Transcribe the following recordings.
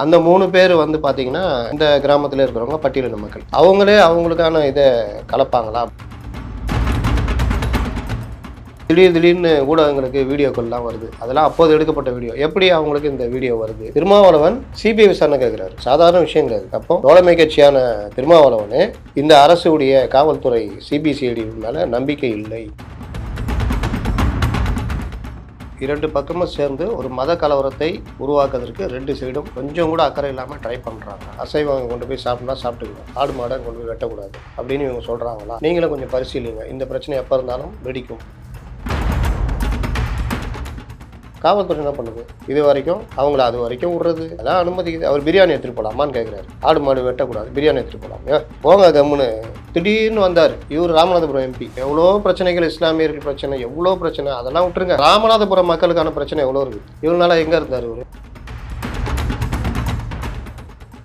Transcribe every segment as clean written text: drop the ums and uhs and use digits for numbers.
அந்த 3 பேர் வந்து பார்த்தீங்கன்னா, இந்த கிராமத்தில இருக்கிறவங்க பட்டியலின மக்கள். அவங்களே அவங்களுக்கான இத கலப்பாங்களா? திடீர்னு ஊடகங்களுக்கு வீடியோக்கள்லாம் வருது. அதெல்லாம் அப்போது எடுக்கப்பட்ட வீடியோ. எப்படி அவங்களுக்கு இந்த வீடியோ வருது? திருமாவளவன் சிபிஐ விசாரணை கேட்கிறாரு. சாதாரண விஷயம் கிடையாது. அப்போ தோழமை கட்சியான திருமாவளவனே இந்த அரசுடைய காவல்துறை சிபிசிஐடி மேல நம்பிக்கை இல்லை. 2 பக்கமும் சேர்ந்து ஒரு மத கலவரத்தை உருவாக்குவதற்கு 2 சைடும் கொஞ்சம் கூட அக்கறை இல்லாமல் ட்ரை பண்ணுறாங்க. அசைவம் கொண்டு போய் சாப்பிட்னா சாப்பிட்டுக்கலாம், ஆடு மாடை கொண்டு போய் வெட்டக்கூடாது அப்படின்னு இவங்க சொல்கிறாங்களா? நீங்களும் கொஞ்சம் பரிசீலிங்க. இந்த பிரச்சனை எப்போ இருந்தாலும் வெடிக்கும். காவல்துறை என்ன பண்ணுது? இது வரைக்கும் அவங்கள அது வரைக்கும் விடுறது அதான் அனுமதிக்குது. அவர் பிரியாணி எடுத்துகிட்டு போகலாமான்னு கேட்குறாரு. ஆடு மாடு வெட்டக்கூடாது, பிரியாணி எடுத்துகிட்டு போகலாம். போங்க கம்முன்னு. திடீர்னு வந்தார் இவர் ராமநாதபுரம் எம்பி. எவ்வளோ பிரச்சனைகள், இஸ்லாமியர்கள் பிரச்சனை, எவ்வளோ பிரச்சனை, அதெல்லாம் விட்டுருங்க. ராமநாதபுரம் மக்களுக்கான பிரச்சனை எவ்வளோ இருக்குது. இவ்வளோ நாளாக எங்கே இருந்தார் இவர்?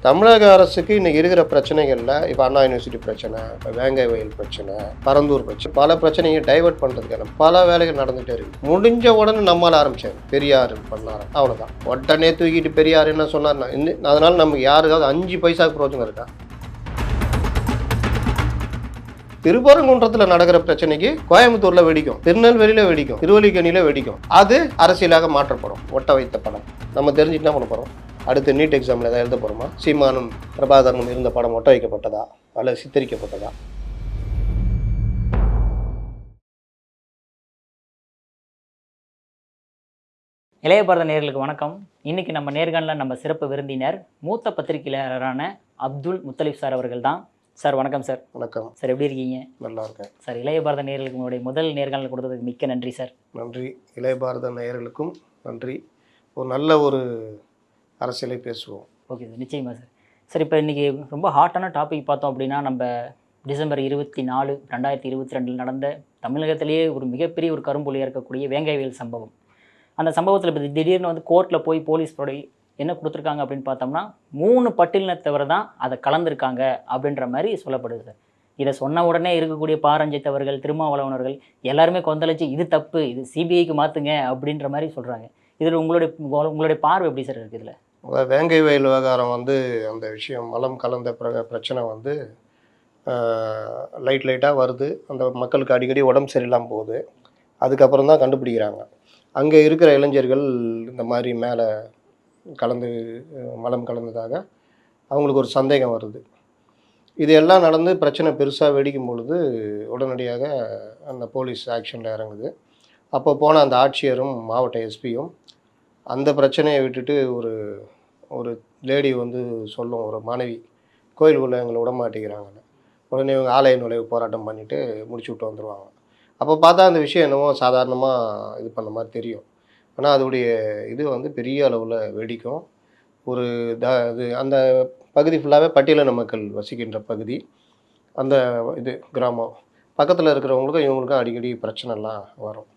தமிழக அரசுக்கு இன்றைக்கி இருக்கிற பிரச்சனைகளில் இப்போ அண்ணா யூனிவர்சிட்டி பிரச்சனை, இப்போ வேங்கை வயல் பிரச்சனை, பரந்தூர் பிரச்சனை, பல பிரச்சனையை டைவர்ட் பண்ணுறதுக்கான பல வேலைகள் நடந்துகிட்டே இருக்குது. முடிஞ்ச உடனே நம்மால் ஆரம்பித்தார். பெரியார் பண்ணார், அவ்வளோதான். உடனே தூக்கிட்டு பெரியார் என்ன சொன்னார்னா, அதனால் நமக்கு யாருக்காவது 5 பைசாவுக்கு பிரோஜனம் இருக்கா? திருப்பரங்குன்றத்தில் நடக்கிற பிரச்சனைக்கு கோயம்புத்தூரில் வெடிக்கும், திருநெல்வேலியில் வெடிக்கும், திருவல்லிக்கேணியில் வெடிக்கும். அது அரசியலாக மாற்றப்படும். ஒட்ட வைத்த படம் நம்ம தெரிஞ்சுட்டு என்ன பண்ண போகிறோம்? அடுத்து நீட் எக்ஸாமில் எதாவது எழுத போகிறோமா? சீமானும் பிரபாகரனும் இருந்த படம் ஒட்ட வைக்கப்பட்டதா அல்லது சித்தரிக்கப்பட்டதா? இளைய பாரத நேயர்களுக்கு வணக்கம். இன்னைக்கு நம்ம நேர்காணலில் நம்ம சிறப்பு விருந்தினர் மூத்த பத்திரிகையாளரான அப்துல் முத்தலிப் சார் அவர்கள் தான். சார் வணக்கம் சார். வணக்கம் சார், எப்படி இருக்கீங்க? நல்லா இருக்கேன் சார். இளைய பாரத நேயர்களுக்கு உங்களுடைய முதல் நேர்காணல் கொடுத்ததுக்கு மிக்க நன்றி சார். நன்றி. இளைய பாரத நேயர்களுக்கும் நன்றி. ஒரு நல்ல ஒரு அரசியலை பேசுவோம். ஓகே சார், நிச்சயமாக சார். சார், இப்போ இன்றைக்கி ரொம்ப ஹாட்டான டாபிக் பார்த்தோம் அப்படின்னா, நம்ம டிசம்பர் 24, 2022 நடந்த தமிழகத்திலேயே ஒரு மிகப்பெரிய ஒரு கரும்புள்ளியாக இருக்கக்கூடிய வேங்கைவேல் சம்பவம். அந்த சம்பவத்தில் இப்போ திடீர்னு வந்து கோர்ட்டில் போய் போலீஸ் என்ன கொடுத்துருக்காங்க அப்படின்னு பார்த்தோம்னா, 3 பட்டியலினத்தவர் தான் அதை கலந்துருக்காங்க அப்படின்ற மாதிரி சொல்லப்படுது சார். இதை சொன்ன உடனே இருக்கக்கூடிய பாரஞ்சித் அவர்கள், திருமாவளவனர்கள் எல்லாருமே கொந்தளிச்சு இது தப்பு, இது சிபிஐக்கு மாற்றுங்க அப்படின்ற மாதிரி சொல்கிறாங்க. இதில் உங்களுடைய பார்வை எப்படி சார் இருக்குது? இதில் வேங்கை வயல் விவகாரம் வந்து அந்த விஷயம் மலம் கலந்த பிரச்சனை வந்து லைட்டாக வருது. அந்த மக்களுக்கு அடிக்கடி உடம்பு சரியில்லாமல் போகுது. அதுக்கப்புறம் தான் கண்டுபிடிக்கிறாங்க. அங்கே இருக்கிற இளைஞர்கள் இந்த மாதிரி மேலே கலந்து மலம் கலந்ததாக அவங்களுக்கு ஒரு சந்தேகம் வருது. இது எல்லாம் நடந்து பிரச்சனை பெருசாக வெடிக்கும் பொழுது உடனடியாக அந்த போலீஸ் ஆக்ஷனில் இறங்குது. அப்போ போன அந்த ஆட்சியரும் மாவட்ட எஸ்பியும் அந்த பிரச்சனையை விட்டுட்டு ஒரு லேடி வந்து சொல்லும், ஒரு மாணவி கோயிலுக்குள்ளே எங்களை விட மாட்டேங்கிறாங்கன்னு. உடனே இவங்க ஆலய நுழைவு போராட்டம் பண்ணிவிட்டு முடிச்சு விட்டு வந்துடுவாங்க. அப்போ பார்த்தா அந்த விஷயம் என்னவோ சாதாரணமாக இது பண்ண மாதிரி தெரியும். ஆனால் அதோடைய இது வந்து பெரிய அளவில் வெடிக்கும். ஒரு இது அந்த பகுதி ஃபுல்லாகவே பட்டியலின மக்கள் வசிக்கின்ற பகுதி. அந்த இது கிராமம் பக்கத்தில் இருக்கிறவங்களுக்கும் இவங்களுக்கும் அடிக்கடி பிரச்சனைலாம் வரும்.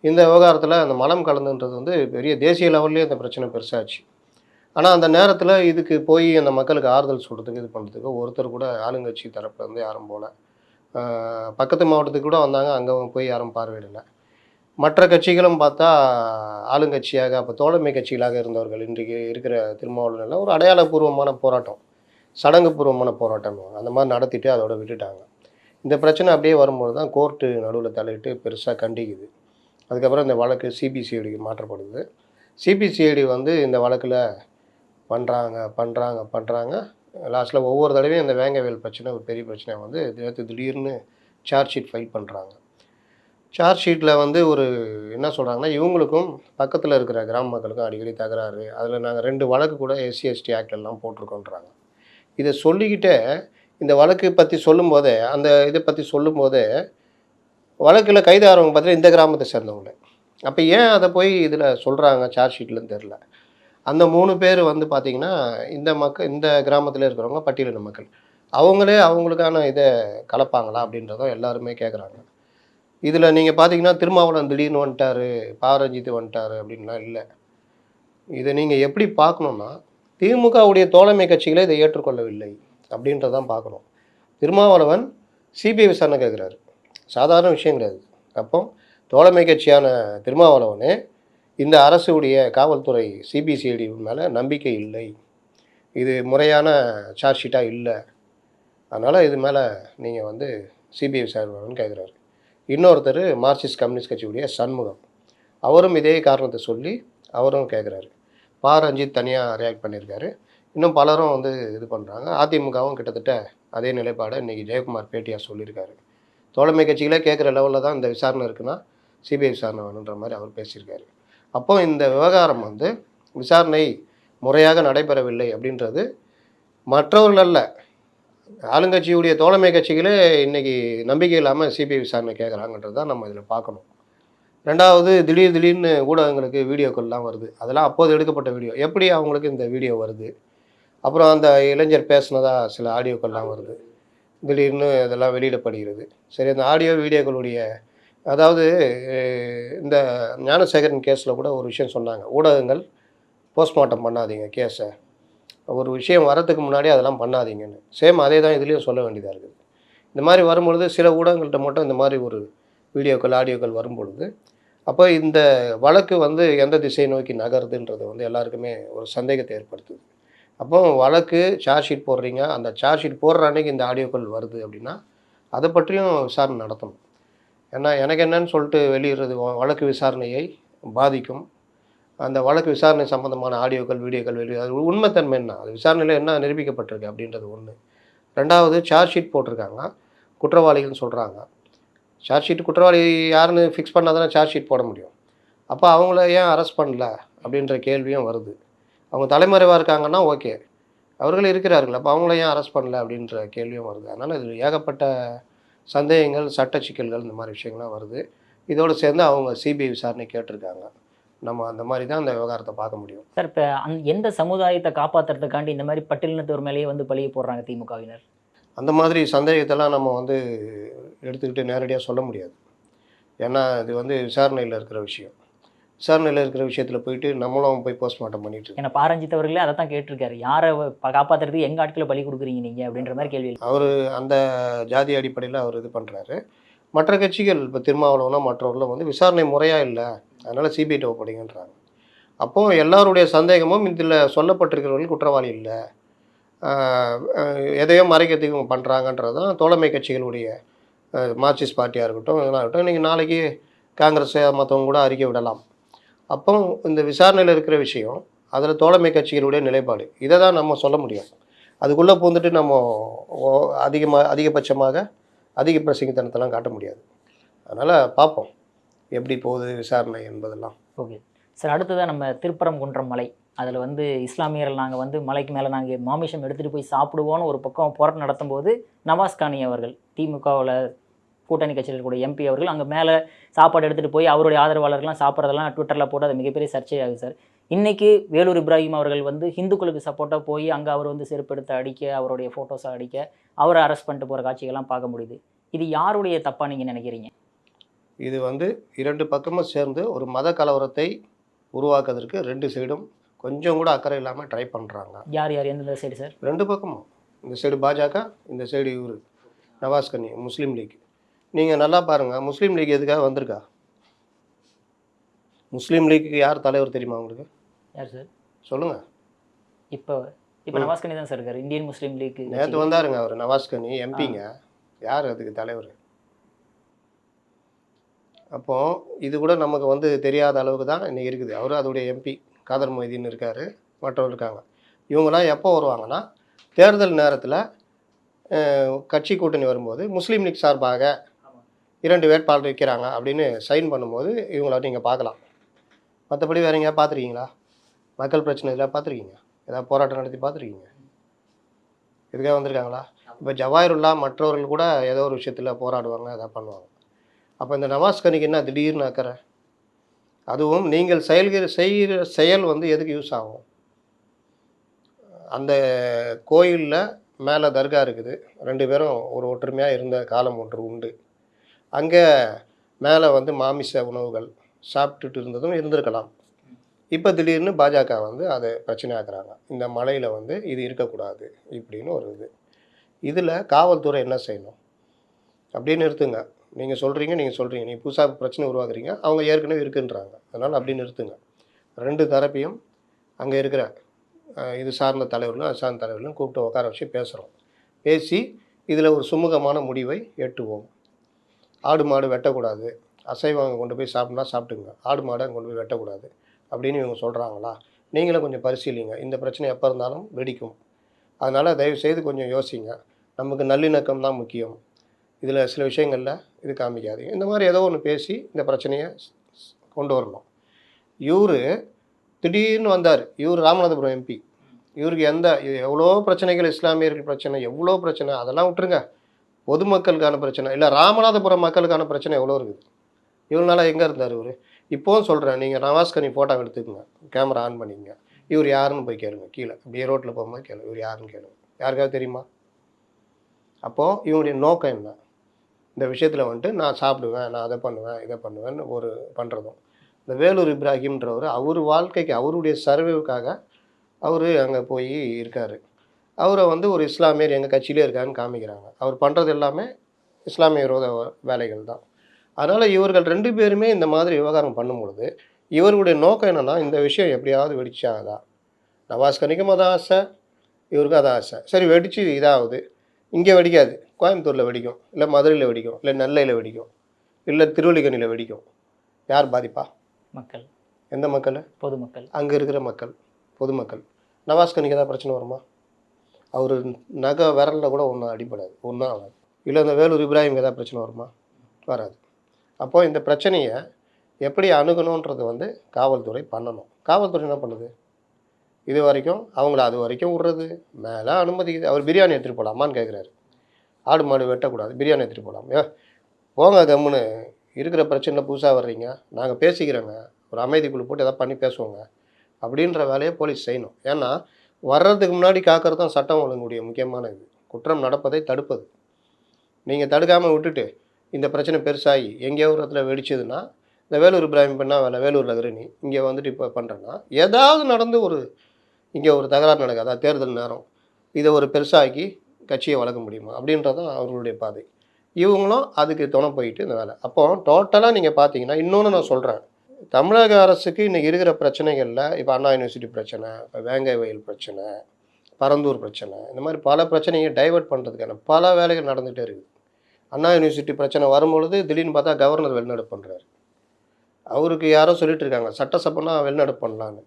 இந்த விவகாரத்தில் அந்த மலம் கலந்துன்றது வந்து பெரிய தேசிய லெவல்லே அந்த பிரச்சனை பெருசாச்சு. ஆனால் அந்த நேரத்தில் இதுக்கு போய் அந்த மக்களுக்கு ஆறுதல் சொல்கிறதுக்கு இது பண்ணுறதுக்கு ஒருத்தர் கூட ஆளுங்கட்சி தரப்பில் இருந்து யாரும் போகல. பக்கத்து மாவட்டத்துக்கு கூட வந்தாங்க, அங்கே போய் யாரும் பார்வையிடலை. மற்ற கட்சிகளும் பார்த்தா ஆளுங்கட்சியாக அப்போ தோழமை கட்சிகளாக இருந்தவர்கள் இன்றைக்கு இருக்கிற திருமாவளவனில் ஒரு அடையாளபூர்வமான போராட்டம், சடங்கு பூர்வமான போராட்டம் அந்த மாதிரி நடத்திட்டு அதோட விட்டுட்டாங்க. இந்த பிரச்சனை அப்படியே வரும்போது தான் கோர்ட்டு நடுவில் தலையிட்டு பெருசாக கண்டிக்குது. அதுக்கப்புறம் இந்த வழக்கு சிபிசிஐடிக்கு மாற்றப்படுது. சிபிசிஐடி வந்து இந்த வழக்கில் பண்ணுறாங்க. லாஸ்ட்டில் ஒவ்வொரு தடவையும் இந்த வேங்கவேல் பிரச்சனை ஒரு பெரிய பிரச்சனை வந்து திடீர்னு சார்ஜ் ஷீட் ஃபைல் பண்ணுறாங்க. சார்ஜ் ஷீட்டில் வந்து ஒரு என்ன சொல்கிறாங்கன்னா, இவங்களுக்கும் பக்கத்தில் இருக்கிற கிராம மக்களுக்கும் அடிக்கடி தகராறு, அதில் நாங்கள் 2 வழக்கு கூட SC ST ஆக்டெல்லாம் போட்டிருக்கோன்றாங்க. இதை சொல்லிக்கிட்டே இந்த வழக்கு பற்றி சொல்லும்போதே இதை பற்றி சொல்லும்போதே வழக்கில் கைதாகிறவங்க பார்த்தீங்கன்னா இந்த கிராமத்தை சேர்ந்தவங்களே. அப்போ ஏன் அதை போய் இதில் சொல்கிறாங்க சார்ஜ் ஷீட்லன்னு தெரில. அந்த 3 பேர் வந்து பார்த்திங்கன்னா இந்த கிராமத்தில் இருக்கிறவங்க பட்டியலின மக்கள். அவங்களே அவங்களுக்கான இதை கலப்பாங்களா அப்படின்றதும் எல்லாருமே கேட்குறாங்க. இதில் நீங்கள் பார்த்தீங்கன்னா திருமாவளவன் திடீர்னு வந்துட்டார், பாரஞ்சித் வந்துட்டார் அப்படின்லாம் இல்லை. இதை நீங்கள் எப்படி பார்க்கணுன்னா, திமுகவுடைய தோழமை கட்சிகளே இதை ஏற்றுக்கொள்ளவில்லை அப்படின்றதான் பார்க்கணும். திருமாவளவன் சிபிஐ விசாரணை கேட்குறாரு, சாதாரண விஷயம் கிடையாது. அப்போ தோழமை கட்சியான திருமாவளவனே இந்த அரசுடைய காவல்துறை சிபிசிஐடி மேலே நம்பிக்கை இல்லை, இது முறையான சார்ஜ் ஷீட்டாக இல்லை, அதனால் இது மேலே நீங்கள் வந்து சிபிஐ விசாரணை கேட்குறாரு. இன்னொருத்தர் மார்க்சிஸ்ட் கம்யூனிஸ்ட் கட்சியுடைய சண்முகம், அவரும் இதே காரணத்தை சொல்லி அவரும் கேட்குறாரு. ரஞ்சித் தனியாக ரியாக்ட் பண்ணியிருக்காரு. இன்னும் பலரும் வந்து இது பண்ணுறாங்க. அதிமுகவும் கிட்டத்தட்ட அதே நிலைப்பாடை இன்றைக்கி ஜெயக்குமார் பேட்டியாக சொல்லியிருக்காரு. தோழமை கட்சிகளே கேட்குற லெவலில் தான் இந்த விசாரணை இருக்குன்னா சிபிஐ விசாரணை வேணுன்ற மாதிரி அவர் பேசியிருக்காரு. அப்போ இந்த விவகாரம் வந்து விசாரணை முறையாக நடைபெறவில்லை அப்படின்றது மற்றவர்கள் அல்ல, ஆளுங்கட்சியுடைய தோழமை கட்சிகளே இன்றைக்கி நம்பிக்கை இல்லாமல் சிபிஐ விசாரணை கேட்குறாங்கன்றது தான் நம்ம இதில் பார்க்கணும். ரெண்டாவது, திடீர்னு ஊடகங்களுக்கு வீடியோக்கள்லாம் வருது. அதெல்லாம் அப்போது எடுக்கப்பட்ட வீடியோ. எப்படி அவங்களுக்கு இந்த வீடியோ வருது? அப்புறம் அந்த இளைஞர் பேசினதா சில ஆடியோக்கள்லாம் வருது. திடீர்னு இதெல்லாம் வெளியிடப்படுகிறது. சரி, அந்த ஆடியோ வீடியோக்களுடைய அதாவது இந்த ஞானசேகரன் கேஸில் கூட ஒரு விஷயம் சொன்னாங்க. ஊடகங்கள் போஸ்ட்மார்ட்டம் பண்ணாதீங்க கேஸை, ஒரு விஷயம் வரத்துக்கு முன்னாடி அதெல்லாம் பண்ணாதீங்கன்னு. சேம் அதே தான் இதுலேயும் சொல்ல வேண்டியதாக இருக்குது. இந்த மாதிரி வரும்பொழுது சில ஊடகங்கள்கிட்ட மட்டும் இந்த மாதிரி ஒரு வீடியோக்கள் ஆடியோக்கள் வரும்பொழுது அப்போ இந்த வழக்கு வந்து எந்த திசையை நோக்கி நகருதுன்றது வந்து எல்லாருக்குமே ஒரு சந்தேகத்தை ஏற்படுத்துது. அப்போ வழக்கு சார்ஜ் ஷீட் போடுறீங்க, அந்த சார்ஜ் ஷீட் போடுற அன்றைக்கி இந்த ஆடியோக்கள் வருது அப்படின்னா அதை பற்றியும் விசாரணை நடத்தணும். ஏன்னா எனக்கு என்னன்னு சொல்லிட்டு வெளியிடுறது வழக்கு விசாரணையை பாதிக்கும். அந்த வழக்கு விசாரணை சம்மந்தமான ஆடியோக்கள் வீடியோக்கள் அது உண்மைத்தன்மை என்ன, அது விசாரணையில் என்ன நிரூபிக்கப்பட்டிருக்கு அப்படின்றது ஒன்று. ரெண்டாவது, சார்ஜ் ஷீட் போட்டிருக்காங்க, குற்றவாளிகள்னு சொல்கிறாங்க. சார்ஜ் ஷீட் குற்றவாளி யாருன்னு ஃபிக்ஸ் பண்ணால் தானே சார்ஜ் ஷீட் போட முடியும். அப்போ அவங்கள ஏன் அரெஸ்ட் பண்ணல அப்படின்ற கேள்வியும் வருது. அவங்க தலைமறைவாக இருக்காங்கன்னா ஓகே, அவர்கள் இருக்கிறார்கள், அப்போ அவங்கள ஏன் அரெஸ்ட் பண்ணல அப்படின்ற கேள்வியும் வருது. அதனால் இது ஏகப்பட்ட சந்தேகங்கள், சட்ட சிக்கல்கள், இந்த மாதிரி விஷயங்கள்லாம் வருது. இதோடு சேர்ந்து அவங்க சிபிஐ விசாரணை கேட்டிருக்காங்க. நம்ம அந்த மாதிரி தான் அந்த விவகாரத்தை பார்க்க முடியும். சார், இப்போ எந்த சமுதாயத்தை காப்பாற்றுறதுக்காண்டி இந்த மாதிரி பட்டியலினத்தவர் மேலேயே வந்து பழிய போடுறாங்க திமுகவினர்? அந்த மாதிரி சந்தேகத்தெல்லாம் நம்ம வந்து எடுத்துக்கிட்டு நேரடியாக சொல்ல முடியாது. ஏன்னா இது வந்து விசாரணையில் இருக்கிற விஷயம். விசாரணையில் இருக்கிற விஷயத்தில் போயிட்டு நம்மளும் போய் போஸ்ட்மார்ட்டம் பண்ணிட்டு ஏன்னா ரஞ்சித் அவர்களே அதை தான் கேட்டிருக்காரு, யாரை காப்பாற்றுறதுக்கு எங்கள் ஆட்களை பலி கொடுக்குறீங்க நீங்கள் அப்படின்ற மாதிரி கேள்வி. அவர் அந்த ஜாதி அடிப்படையில் அவர் இது பண்ணுறாரு. மற்ற கட்சிகள் இப்போ திருமாவளவனா மற்றவர்களும் வந்து விசாரணை முறையாக இல்லை, அதனால் சிபிஐ ஒப்படைங்கன்றாங்க. அப்போது எல்லாருடைய சந்தேகமும் இதில் சொல்லப்பட்டிருக்கிறவர்கள் குற்றவாளி இல்லை, எதையோ மறைக்கிறதுக்கு இவங்க பண்ணுறாங்கன்றது தான் தோழமை கட்சிகளுடைய மார்க்சிஸ்ட் பார்ட்டியாக இருக்கட்டும், இதெல்லாம் இருக்கட்டும். இன்றைக்கி நாளைக்கு காங்கிரஸ் மற்றவங்க கூட அறிக்கை விடலாம். அப்போ இந்த விசாரணையில் இருக்கிற விஷயம், அதில் தோழமை கட்சிகளுடைய நிலைப்பாடு, இதை தான் நம்ம சொல்ல முடியும். அதுக்குள்ளே பூந்துட்டு நம்ம அதிகபட்சமாக அதிக பிரசங்கித்தனத்தெல்லாம் காட்ட முடியாது. அதனால் பார்ப்போம் எப்படி போகுது விசாரணை என்பதெல்லாம். ஓகே சார், அடுத்ததாக நம்ம திருப்பரங்குன்றம் மலை, அதில் வந்து இஸ்லாமியர்கள் நாங்கள் வந்து மலைக்கு மேலே நாங்கள் மாமிசம் எடுத்துகிட்டு போய் சாப்பிடுவோன்னு ஒரு பக்கம் போராட்டம் நடத்தும்போது நவாஸ் கானி அவர்கள், திமுகவில் கூட்டணி கட்சியில் கூட எம்பி அவர்கள், அங்கே மேலே சாப்பாடு எடுத்துகிட்டு போய் அவருடைய ஆதரவாளர்கள்லாம் சாப்பிட்றதெல்லாம் ட்விட்டரில் போட்டு அது மிகப்பெரிய சர்ச்சையாகுது சார். இன்றைக்கி வேலூர் இப்ராஹிம் அவர்கள் வந்து ஹிந்துக்களுக்கு சப்போர்ட்டாக போய் அங்கே அவர் வந்து செருப்படுத்த அடிக்க, அவருடைய ஃபோட்டோஸை அடிக்க, அவரை அரெஸ்ட் பண்ணிட்டு போகிற காட்சிகள்லாம் பார்க்க முடியுது. இது யாருடைய தப்பாக நீங்கள் நினைக்கிறீங்க? இது வந்து இரண்டு பக்கமும் சேர்ந்து ஒரு மத கலவரத்தை உருவாக்குறதுக்கு ரெண்டு சைடும் கொஞ்சம் கூட அக்கறை இல்லாமல் ட்ரை பண்ணுறாங்க. யார் யார் எந்தெந்த சைடு சார்? ரெண்டு பக்கமும், இந்த சைடு பாஜக, இந்த சைடு இவர் நவாஸ் கனி முஸ்லீம் லீக். நீங்கள் நல்லா பாருங்கள், முஸ்லீம் லீக் எதுக்காக வந்திருக்கா? முஸ்லீம் லீக்கு யார் தலைவர் தெரியுமா உங்களுக்கு? யார் சார் சொல்லுங்கள். இப்போ நவாஸ் கனி தான் சார் இருக்கார், இந்தியன் முஸ்லீம் லீக். நேற்று வந்தாருங்க அவர், நவாஸ் கனி எம்பிங்க. யார் அதுக்கு தலைவர்? அப்போது இது கூட நமக்கு வந்து தெரியாத அளவுக்கு தான் இன்றைக்கி இருக்குது. அவர் அதோடைய எம்பி காதர் மொய்தீன் இருக்கார், மற்றவர் இருக்காங்க. இவங்களாம் எப்போ வருவாங்கன்னா தேர்தல் நேரத்தில் கட்சி கூட்டணி வரும்போது முஸ்லீம் லீக் சார்பாக 2 வேட்பாளர் வைக்கிறாங்க அப்படின்னு சைன் பண்ணும்போது இவங்கள நீங்கள் பார்க்கலாம். மற்றபடி வேறு எங்கேயா பார்த்துருக்கீங்களா? மக்கள் பிரச்சனை இதெல்லாம் பார்த்துருக்கீங்க? ஏதாவது போராட்டம் நடத்தி பார்த்துருக்கீங்க? இதுக்காக வந்திருக்காங்களா? இப்போ ஜவாஹிருல்லா மற்றவர்கள் கூட ஏதோ ஒரு விஷயத்தில் போராடுவாங்க, எதாவது பண்ணுவாங்க. அப்போ இந்த நவாஸ் கனிக்கு என்ன திடீர்னு அக்கறை? அதுவும் நீங்கள் செய்கிற செயல் வந்து எதுக்கு யூஸ் ஆகும்? அந்த கோயிலில் மேலே தர்கா இருக்குது, 2 பேரும் ஒரு ஒற்றுமையாக இருந்த காலம் ஒன்று உண்டு. அங்கே மேலே வந்து மாமிச உணவுகள் சாப்பிட்டுட்டு இருந்ததும் இருந்திருக்கலாம். இப்போ திடீர்னு பாஜக வந்து அதை பிரச்சனையாக்குறாங்க. இந்த மலையில் வந்து இது இருக்கக்கூடாது இப்படின்னு ஒரு இது. இதில் காவல்துறை என்ன செய்யணும்? அப்படியே நிறுத்துங்க. நீங்கள் சொல்கிறீங்க நீங்கள் புதுசாக பிரச்சனை உருவாக்குறீங்க, அவங்க ஏற்கனவே இருக்குன்றாங்க. அதனால் அப்படி நிறுத்துங்க. 2 தரப்பையும் அங்கே இருக்கிற இது சார்ந்த தலைவர்களும் அது சார்ந்த தலைவர்களும் கூப்பிட்டு உட்கார வச்சு பேசுகிறோம். பேசி இதில் ஒரு சுமூகமான முடிவை எட்டுவோம். ஆடு மாடு வெட்டக்கூடாது, அசைவம் அங்கே கொண்டு போய் சாப்பிட்னா சாப்பிட்டுங்க, ஆடு மாடு அங்கே கொண்டு போய் வெட்டக்கூடாது அப்படின்னு இவங்க சொல்கிறாங்களா? நீங்களும் கொஞ்சம் பரிசீலிங்க. இந்த பிரச்சனை எப்போ இருந்தாலும் வெடிக்கும். அதனால் தயவுசெய்து கொஞ்சம் யோசிங்க. நமக்கு நல்லிணக்கம் தான் முக்கியம். இதில் சில விஷயங்களில் இது காமிக்காதீங்க. இந்த மாதிரி ஏதோ ஒன்று பேசி இந்த பிரச்சனையை கொண்டு வரணும். இவர் திடீர்னு வந்தார். இவர் ராமநாதபுரம் எம்பி. இவருக்கு எவ்வளோ பிரச்சனைகள், இஸ்லாமியர்கள் பிரச்சனை, எவ்வளோ பிரச்சனை, அதெல்லாம் விட்டுருங்க. பொதுமக்களுக்கான பிரச்சனை இல்லை, ராமநாதபுரம் மக்களுக்கான பிரச்சனை எவ்வளோ இருக்குது. இவ்வளோ நாளாக எங்கே இருந்தார் இவர்? இப்போவும் சொல்கிறேன், நீங்கள் நவாஸ்கனி ஃபோட்டோ எடுத்துக்கோங்க, கேமரா ஆன் பண்ணிக்கங்க. இவர் யாருன்னு போய் கேளுங்க. கீழே அப்படியே ரோட்டில் போகும்போது கேளுங்க, இவர் யாருன்னு கேளுங்க. யாருக்காவது தெரியுமா? அப்போது இவங்களுடைய நோக்கம் என்ன? இந்த விஷயத்தில் வந்துட்டு நான் சாப்பிடுவேன், நான் அதை பண்ணுவேன், இதை பண்ணுவேன்னு ஒரு பண்ணுறதும். இந்த வேலூர் இப்ராஹிம்ன்றவர் அவர் வாழ்க்கைக்கு அவருடைய சர்வேவுக்காக அவர் அங்கே போய் இருக்கார். அவரை வந்து ஒரு இஸ்லாமியர் எங்கள் கட்சியிலே இருக்காருன்னு காமிக்கிறாங்க. அவர் பண்ணுறது எல்லாமே இஸ்லாமிய விரோத வேலைகள் தான். அதனால் இவர்கள் 2 பேருமே இந்த மாதிரி விவகாரம் பண்ணும்பொழுது இவர்களுடைய நோக்கம் என்னென்னா, இந்த விஷயம் எப்படியாவது வெடிச்சாதா? நவாஸ்கனிக்கும் அதான் ஆசை, இவருக்கும் அதான் ஆசை. சரி, வெடிச்சு இதாகுது. இங்கே வெடிக்காது, கோயம்புத்தூரில் வெடிக்கும், இல்லை மதுரையில் வெடிக்கும், இல்லை நெல்லையில் வெடிக்கும், இல்லை திருவள்ளிக்கணியில் வெடிக்கும். யார் பாதிப்பா? மக்கள். எந்த மக்கள்? பொதுமக்கள். அங்கே இருக்கிற மக்கள், பொதுமக்கள். நவாஸ்கனிக்கு ஏதாவது பிரச்சனை வருமா? அவர் நகை விரலில் கூட ஒன்றும் அடிபடாது, ஒன்றும் ஆகாது. இல்லை இந்த வேலூர் இப்ராஹிமுக்கு ஏதாவது பிரச்சனை வருமா? வராது. அப்போது இந்த பிரச்சனையை எப்படி அணுகணுன்றது வந்து காவல்துறை பண்ணணும். காவல்துறை என்ன பண்ணுது? இது வரைக்கும் அவங்கள அது வரைக்கும் விட்றது, மேலே அனுமதிக்குது. அவர் பிரியாணி எடுத்துகிட்டு போகலாமான்னு கேட்குறாரு. ஆடு மாடு வெட்டக்கூடாது, பிரியாணி எடுத்துகிட்டு போகலாம். போங்க கம்முன்னு, இருக்கிற பிரச்சனையில் புதுசாக வர்றீங்க, நாங்கள் பேசிக்கிறோங்க, ஒரு அமைதி குழு போட்டு எதாவது பண்ணி பேசுவோங்க அப்படின்ற வேலையை போலீஸ் செய்யணும். ஏன்னா வர்றதுக்கு முன்னாடி காக்கிறது தான் சட்டம் ஒழுங்குடைய முக்கியமான இது. குற்றம் நடப்பதை தடுப்பது. நீங்கள் தடுக்காமல் விட்டுட்டு இந்த பிரச்சனை பெருசாகி எங்கேயோ ஒரு இடத்துல வெடிச்சதுன்னா, இந்த வேலூர் இப்ராஹிம் பண்ணால் வேலை, வேலூரில் இருக்கிற நீ இங்கே வந்துட்டு இப்போ பண்ணுறேன்னா, ஏதாவது நடந்து இங்கே ஒரு தகராறு நடக்காது, அதாவது தேர்தல் நேரம், இதை ஒரு பெருசாக்கி கட்சியை வளர்க்க முடியுமா அப்படின்றதான் அவர்களுடைய பாதை. இவங்களும் அதுக்கு துணை போயிட்டு இந்த வேலை. அப்போது டோட்டலாக நீங்கள் பார்த்தீங்கன்னா, இன்னொன்று நான் சொல்கிறேன், தமிழக அரசுக்கு இன்றைக்கி இருக்கிற பிரச்சனைகளில் இப்போ அண்ணா யூனிவர்சிட்டி பிரச்சனை, இப்போ வேங்கை வயல் பிரச்சனை, பரந்தூர் பிரச்சனை, இந்த மாதிரி பல பிரச்சனையை டைவெர்ட் பண்ணுறதுக்கான பல வேலைகள் நடந்துகிட்டே இருக்குது. அண்ணா யூனிவர்சிட்டி பிரச்சனை வரும்பொழுது திடீர்னு பார்த்தா கவர்னர் வெளிநடப்பு பண்ணுறாரு. அவருக்கு யாரோ சொல்லிட்டு இருக்காங்க சட்டசபைனா வெளிநடப்பு பண்ணலான்னு.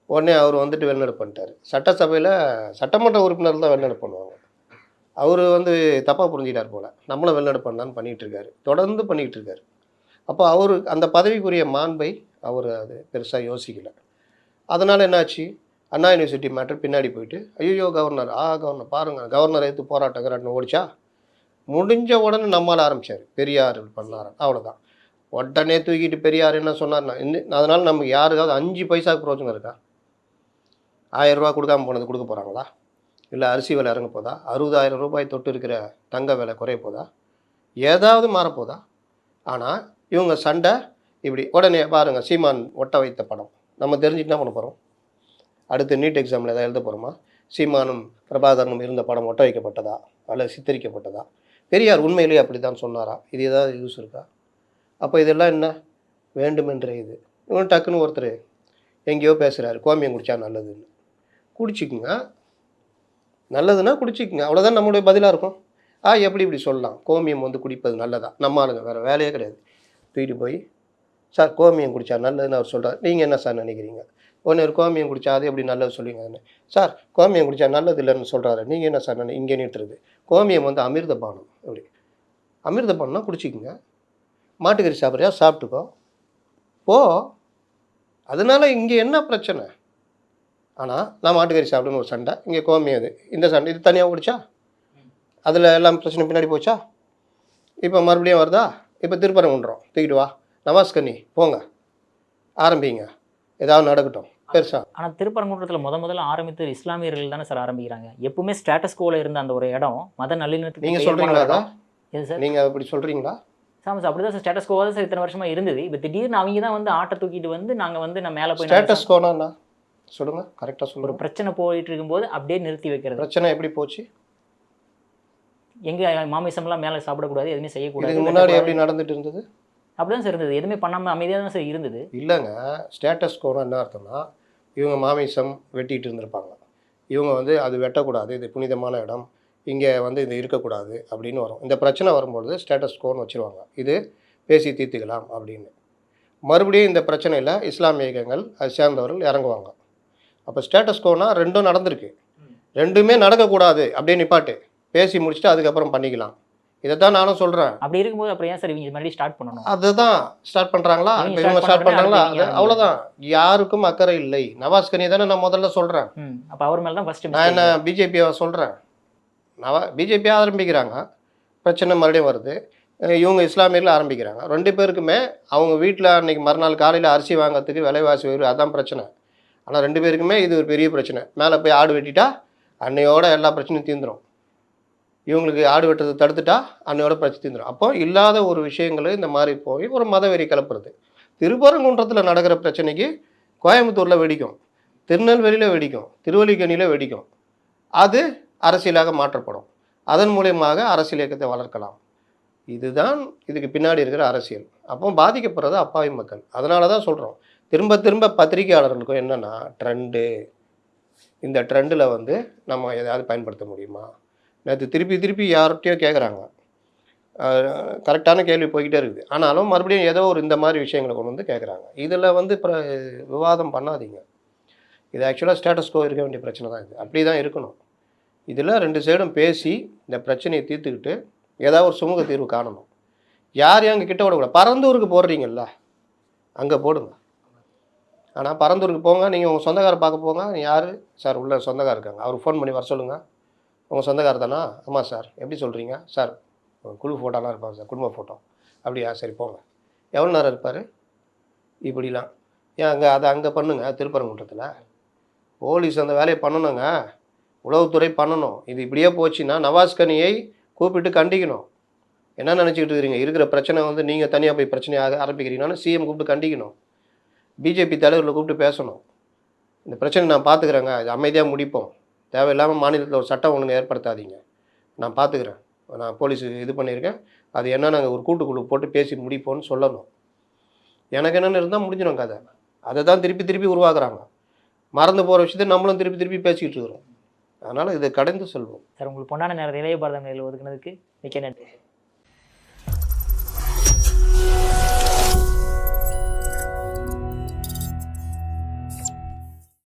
உடனே அவர் வந்துட்டு வெளிநடப்பு பண்ணிட்டார். சட்டசபையில் சட்டமன்ற உறுப்பினர் தான் வெளிநடப்பு பண்ணுவாங்க. அவர் வந்து தப்பாக புரிஞ்சிட்டார் போல், நம்மளும் வெளிநடப்பு பண்ணலான்னு பண்ணிகிட்டு இருக்காரு, தொடர்ந்து பண்ணிகிட்டு இருக்காரு. அப்போ அவர் அந்த பதவிக்குரிய மாண்பை அவர் அது பெருசாக யோசிக்கலை. அதனால் என்னாச்சு, அண்ணா யூனிவர்சிட்டி மேட்டர் பின்னாடி போயிட்டு ஐயோ கவர்னர், கவர்னர் பாருங்கள், கவர்னர் எடுத்து போராட்டங்கிறான்னு ஓடிச்சா. முடிஞ்ச உடனே நம்மளால் ஆரம்பித்தார், பெரியார் பண்ணார், அவ்வளோதான். உடனே தூக்கிட்டு பெரியார் என்ன சொன்னார்னா, அதனால் நமக்கு யாருக்காவது 5 பைசாவுக்கு பிரோஜனம் இருக்கா? 1000 ரூபா கொடுக்காம போனது கொடுக்க போகிறாங்களா? இல்லை அரிசி விலை இறங்க போதா? 60,000 ரூபாய் தொட்டு இருக்கிற தங்க விலை குறைய போதா? ஏதாவது மாறப்போதா? ஆனால் இவங்க சண்டை இப்படி. உடனே பாருங்கள், சீமான் ஒட்ட வைத்த படம் நம்ம தெரிஞ்சுட்டு என்ன பண்ண போகிறோம்? அடுத்து நீட் எக்ஸாமில் எதாவது எழுத போகிறோமா? சீமானும் பிரபாகரனும் இருந்த படம் ஒட்ட வைக்கப்பட்டதா அல்லது சித்தரிக்கப்பட்டதா? பெரியார் உண்மையிலேயே அப்படி தான் சொன்னாரா? இது ஏதாவது யூஸ் இருக்கா? அப்போ இதெல்லாம் என்ன வேண்டுமென்றே இது. இவன் டக்குன்னு ஒருத்தர் எங்கேயோ பேசுகிறாரு, கோமியம் குடித்தா நல்லதுன்னு. குடிச்சிக்குங்க, நல்லதுன்னா குடிச்சிக்குங்க, அவ்வளோதான் நம்மளுடைய பதிலாக இருக்கும். எப்படி இப்படி சொல்லலாம், கோமியம் வந்து குடிப்பது நல்லதா? நம்ம ஆளுங்க வேறு வேலையே கிடையாது. தூக்கிட்டு போய் சார் கோமியம் குடித்தா நல்லதுன்னு அவர் சொல்கிறார், நீங்கள் என்ன சார் நினைக்கிறீங்க? ஒன்று ஒரு கோமியம் குடித்தா அது எப்படி நல்லது சொல்லுவீங்கன்னு. சார் கோமியம் குடித்தா நல்லது இல்லைன்னு சொல்கிறாரு, நீங்கள் என்ன சார் இங்கே நிட்டுறது? கோமியம் வந்து அமிர்த பானம். அப்படி அமிர்த பானம்னா குடிச்சிக்குங்க, மாட்டுக்கறி சாப்பிட்றியா சாப்பிட்டுக்கோ போ. அதனால் இங்கே என்ன பிரச்சனை? ஆனால் நான் மாட்டுக்கறி சாப்பிடுன்னு ஒரு சண்டை, இங்கே கோமியம் இது, இந்த சண்டை இது தனியாக குடிச்சா அதில் எல்லாம் பிரச்சனை பின்னாடி போச்சா? இப்போ மறுபடியும் வருதா? இப்போ திருப்பரங்குன்றம் தூக்கிட்டு வா, நவாஸ்கனி போங்க, ஆரம்பிங்க, ஏதாவது நடக்கட்டும் பெருசாக. ஆனால் திருப்பரங்குன்றத்தில் முதல்ல ஆரம்பித்து இஸ்லாமியர்கள் தானே சார் ஆரம்பிக்கிறாங்க. எப்பவுமே ஸ்டேட்டஸ் கோவில் இருந்த அந்த ஒரு இடம் மத நல்லிணத்துக்கு நீங்கள் சொல்கிறீங்களா? அதான் எது சார் நீங்கள் அப்படி சொல்கிறீங்களா? சார் அப்படி தான் சார் ஸ்டேட்டஸ் கோவாக தான் சார் இத்தனை வருஷமாக இருந்தது. இப்போ திடீர்னு அவங்க தான் வந்து ஆட்டை தூக்கிட்டு வந்து நாங்கள் வந்து நான் மேலே போய் ஸ்டேட்டஸ் கோனா சொல்லுங்கள், கரெக்டாக சொல்லுங்கள். ஒரு பிரச்சனை போயிட்டு இருக்கும்போது அப்படியே நிறுத்தி வைக்கிறது. பிரச்சனை எப்படி போச்சு? எங்கள் மாமிசம்லாம் மேலே சாப்பிடக்கூடாது, எதுவுமே செய்யக்கூடாது. இதுக்கு முன்னாடி எப்படி நடந்துட்டு இருந்தது? அப்படிதான் சார் இருந்தது, எதுவுமே பண்ணாமல் அமைதியாக தான் சார் இருந்தது. இல்லைங்க, ஸ்டேட்டஸ் கோனா என்ன அர்த்தம்னா, இவங்க மாமிசம் வெட்டிகிட்டு இருந்திருப்பாங்க, இவங்க வந்து அது வெட்டக்கூடாது, இது புனிதமான இடம், இங்கே வந்து இது இருக்கக்கூடாது அப்படின்னு வரும். இந்த பிரச்சனை வரும்பொழுது ஸ்டேட்டஸ் கோன்னு வச்சுருவாங்க. இது பேசி தீர்த்துக்கலாம் அப்படின்னு. மறுபடியும் இந்த பிரச்சனையில் இஸ்லாமிய இயக்கங்கள் அது சேர்ந்தவர்கள் இறங்குவாங்க. அப்போ ஸ்டேட்டஸ் கோனா 2ம் நடந்திருக்கு. 2மே நடக்கக்கூடாது அப்படியே நிப்பாட்டு, பேசி முடிச்சுட்டு அதுக்கப்புறம் பண்ணிக்கலாம். இதை தான் நானும் சொல்கிறேன். அப்படி இருக்கும்போது அப்புறம் ஏன் சார் இவங்க இது மாதிரி ஸ்டார்ட் பண்ணணும்? அதுதான் ஸ்டார்ட் பண்ணுறாங்களா, இவங்க இப்போ இவங்க start ஸ்டார்ட் பண்ண உடனே பண்ணுறாங்களா, அடுத்து அது நீங்க அவ்வளோதான். யாருக்கும் அக்கறை இல்லை. நவாஸ் கனி தானே நான் முதல்ல சொல்கிறேன். அப்போ அவர் மேலே தான் ஃபஸ்ட்டு நான் என்ன பிஜேபியை சொல்கிறேன். பிஜேபியை ஆரம்பிக்கிறாங்க, பிரச்சனை மறுபடியும் வருது. இவங்க இஸ்லாமியர்கள் ஆரம்பிக்கிறாங்க. 2 பேருக்குமே அவங்க வீட்டில் அன்றைக்கி மறுநாள் காலையில் அரிசி வாங்கிறதுக்கு விலைவாசி உயர்வு, அதான் பிரச்சனை. ஆனால் 2 பேருக்குமே இது ஒரு பெரிய பிரச்சனை. மேலே போய் ஆடு வெட்டிட்டா அன்னையோட எல்லா பிரச்சனையும் தீர்ந்துடும். இவங்களுக்கு ஆடு வெட்டுறது தடுத்துட்டா அன்னையோட பிரச்சனை தீர்ந்துடும். அப்போ இல்லாத ஒரு விஷயங்களை இந்த மாதிரி போய் ஒரு மதவெறி கிளப்புறது. திருப்பரங்குன்றத்தில் நடக்கிற பிரச்சனைக்கு கோயம்புத்தூரில் வெடிக்கும், திருநெல்வேலியில் வெடிக்கும், திருவல்லிக்கேணியில் வெடிக்கும். அது அரசியலாக மாற்றப்படும். அதன் மூலியமாக அரசியல் இயக்கத்தை வளர்க்கலாம். இதுதான் இதுக்கு பின்னாடி இருக்கிற அரசியல். அப்போ பாதிக்கப்படுறது அப்பாவி மக்கள். அதனால தான் சொல்கிறோம், திரும்ப திரும்ப பத்திரிகையாளர்களுக்கும் என்னென்னா ட்ரெண்டு, இந்த ட்ரெண்டில் வந்து நம்ம எதாவது பயன்படுத்த முடியுமா? நேற்று திருப்பி திருப்பி யார்கிட்டையோ கேட்குறாங்க, கரெக்டான கேள்வி போய்கிட்டே இருக்குது. ஆனாலும் மறுபடியும் ஏதோ ஒரு இந்த மாதிரி விஷயங்களை கொண்டு வந்து கேட்குறாங்க. இதில் வந்து விவாதம் பண்ணாதீங்க. இது ஆக்சுவலாக ஸ்டேட்டஸ் கோ இருக்க வேண்டிய பிரச்சனை தான். இது அப்படி தான் இருக்கணும். இதில் 2 சைடும் பேசி இந்த பிரச்சனையை தீர்த்துக்கிட்டு ஏதாவது ஒரு சுமூக தீர்வு காணணும். யார் அங்கே கிட்ட விடக்கூடாது. பரந்தூருக்கு போடுறீங்கல்ல, அங்கே போடுங்க. ஆனால் பரந்தூருக்கு போங்க, நீங்கள் உங்கள் சொந்தக்காரை பார்க்க போங்க. யார் சார் உள்ள சொந்தக்காரர் இருக்காங்க, அவருக்கு ஃபோன் பண்ணி வர சொல்லுங்கள். உங்கள் சொந்தக்காரர் தானா? ஆமாம் சார். எப்படி சொல்கிறீங்க சார்? குழு ஃபோட்டோலாம் இருப்பாங்க சார், குடும்ப ஃபோட்டோ. அப்படியா, சரி போங்க. எவ்வளோ நேரம் இருப்பார்? இப்படிலாம் ஏன் அங்கே பண்ணுங்க. திருப்பரங்குன்றத்தில் போலீஸ் அந்த வேலையை பண்ணணுங்க, உளவுத்துறை பண்ணணும். இது இப்படியே போச்சுன்னா நவாஸ் கனியை கூப்பிட்டு கண்டிக்கணும். என்ன நினச்சிக்கிட்டு இருக்கிறீங்க? இருக்கிற பிரச்சனை வந்து நீங்கள் தனியாக போய் பிரச்சனையாக ஆரம்பிக்கிறீங்கன்னு சிஎம் கூப்பிட்டு கண்டிக்கணும். பிஜேபி தலைவர்களை கூப்பிட்டு பேசணும். இந்த பிரச்சனை நான் பார்த்துக்கிறேங்க, இது அமைதியாக முடிப்போம், தேவையில்லாமல் மாநிலத்தில் ஒரு சட்டம் ஒழுங்கு ஏற்படுத்தாதீங்க, நான் பார்த்துக்கிறேன், நான் போலீஸுக்கு இது பண்ணியிருக்கேன், அது என்ன நாங்கள் ஒரு கூட்டுக்குழு போட்டு பேசி முடிப்போம்னு சொல்லணும். எனக்கு என்னென்னு இருந்தால் முடிஞ்சிடும் கதை. அதை தான் திருப்பி திருப்பி உருவாக்குறாங்க. மறந்து போகிற விஷயத்தை நம்மளும் திருப்பி திருப்பி பேசிக்கிட்டு இருக்கிறோம். அதனால் இதை கடந்து செல்வோம். சார் உங்களுக்கு பொன்னான நேரத்தை இளைய பாரதம் ஒதுக்குனதுக்கு மிக்க நன்றி.